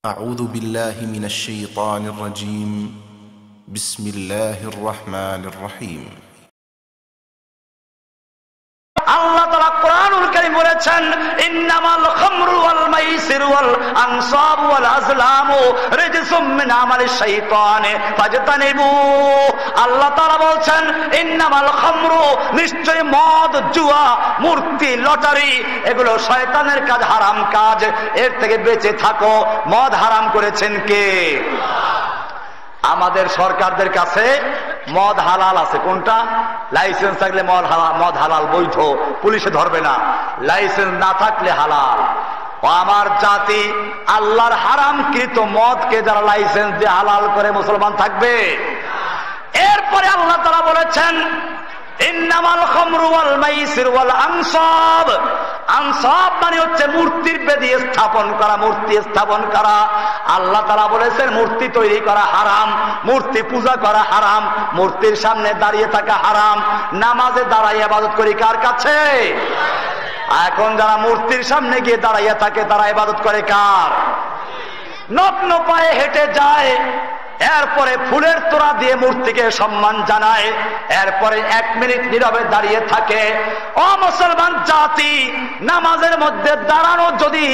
أعوذ بالله من الشيطان الرجيم بسم الله الرحمن الرحيم আল্লাহ তাআলা কোরআনুল কারীম বলেছেন ইন্নামাল খামরু ওয়াল মাইসিরু ওয়াল আনসাবু ওয়াল আজলামু রিজসুম মিন আমালিশ শাইতানি ফাজতানিবু। আল্লাহ তাআলা বলেন ইন্নামাল খামরু, নিশ্চয় মদ, জুয়া, মূর্তি, লটারি এগুলো শয়তানের কাজ, হারাম কাজ, এর থেকে বেঁচে থাকো। মদ হারাম করেছেন কে? আমাদের সরকারদের কাছে মদ হালাল আছে। কোনটা? লাইসেন্স থাকলে মদ হালাল, বৈধ, পুলিশে ধরবে না। লাইসেন্স না থাকলে হালাল। ও আমার জাতি, আল্লাহর হারামকৃত মদকে যারা লাইসেন্স দিয়ে হালাল করে মুসলমান থাকবে? এরপরে আল্লাহ তাআলা বলেছেন ইন্নামাল খামরু ওয়াল মাইসির ওয়াল আনসাব। আনসাব মানে হচ্ছে মূর্তির বেদি স্থাপন করা, মূর্তি স্থাপন করা। আল্লাহ তাআলা বলেছেন মূর্তি তৈরি করা হারাম, মূর্তি পূজা করা হারাম, মূর্তির সামনে দাঁড়িয়ে থাকা হারাম। নামাজে দাঁড়াই ইবাদত করি কার কাছে? এখন যারা মূর্তির সামনে গিয়ে দাঁড়াইয়া থাকে তারা ইবাদত করে কার? নগ্ন পায়ে হেঁটে যায়, এরপরে ফুলের তোড়া দিয়ে মূর্তিকে সম্মান জানায়, এরপরে 1 মিনিট নীরবে দাঁড়িয়ে থাকে। ও মুসলমান জাতি, নামাজের মধ্যে দাঁড়ানো যদি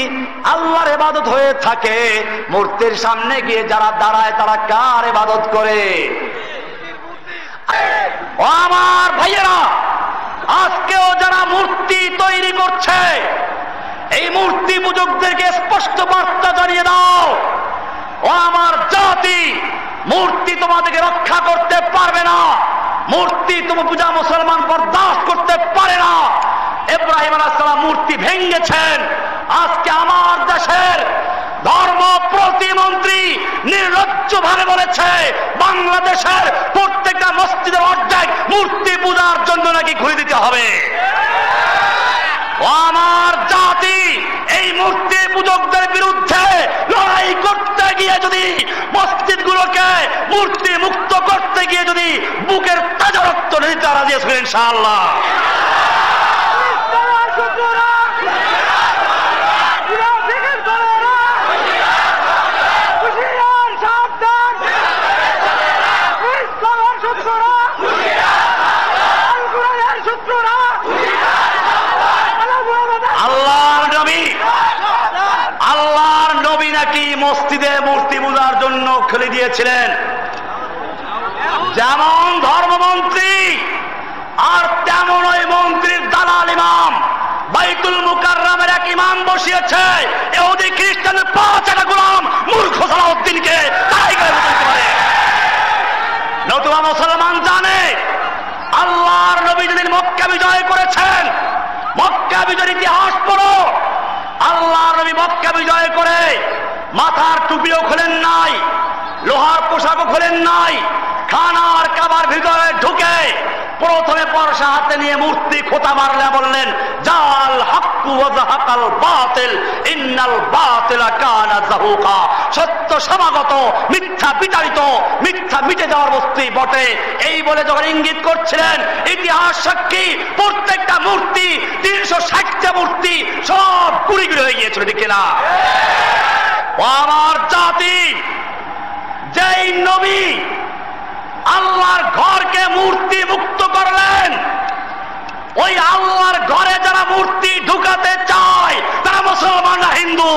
আল্লাহর ইবাদত হয়ে থাকে, মূর্তির সামনে গিয়ে যারা দাঁড়ায় তারা কার ইবাদত করে? ও আমার ভাইয়েরা, আজকেও যারা মূর্তি তৈরি করছে, এই মূর্তি পূজকদেরকে স্পষ্ট বার্তা জানিয়ে দাও, ও আমার জাতি, মূর্তি তোমাদেরকে রক্ষা করতে পারবে না। মূর্তি তুমি পূজা মুসলমান বরদাস্ত করতে পারে না। ইব্রাহিম আলাইহিস সালাম মূর্তি ভেঙেছেন। আজকে আমার দেশের ধর্ম প্রতিমন্ত্রী নির্লজ্জভাবে বলেছে বাংলাদেশের প্রত্যেকটা মসজিদের অর্ধেক মূর্তি পূজার জন্য নাকি ঘুরে দিতে হবে। ও আমার জাতি, এই মূর্তি পূজকদের বিরুদ্ধে লড়াই করতে গিয়ে যদি, মসজিদগুলোকে মূর্তি মুক্ত করতে গিয়ে যদি বুকের তাজা রক্ত নিতে রাজি আছেন ইনশাআল্লাহ। আল্লাহর নবী নাকি মসজিদে মূর্তি পূজার জন্য খুলে দিয়েছিলেন। যেমন ধর্মমন্ত্রী আর তেমন ওই মন্ত্রীর দালাল ইমাম বাইতুল মুকাররমের এক ইমাম বসিয়েছে ইহুদি খ্রিস্টানের 5 গোলাম মূর্খ সালাউদ্দিনকে তাই করে বলতে পারে। নতুবা মুসলমান জানে আল্লাহর নবী যেদিন মক্কা বিজয় করেছেন, মক্কা বিজয়ের ইতিহাস পড়ো। আল্লাহর নবী মক্কা বিজয় করে মাথার টুপিও খোলেন নাই, লোহার পোশাকও খোলেন নাই। খানার কাবার ভিতরে ঢুকে প্রথমে পরশা হাতে নিয়ে মূর্তি খোঁতা মারলে বললেন জাল হাক্কু ওয়া যাহাকাল বাতিল ইন্নাল বাতিলা কানা যাহুকা। সত্য সমাগত, মিথ্যা বিতাড়িত, মিথ্যা মিটে যাওয়ার বস্তুই বটে। এই বলে যখন ইঙ্গিত করছিলেন, ইতিহাস সাক্ষী প্রত্যেকটা মূর্তি 360টা মূর্তি সব গুড়িগুড়ি হয়ে গিয়েছিল, ঠিক না? আমার জাতি, যেই নবী আল্লাহর ঘরকে মূর্তি মুক্ত করলেন, ওই আল্লাহর ঘরে যারা মূর্তি ঢুকাতে চায় তারা মুসলমান না হিন্দু?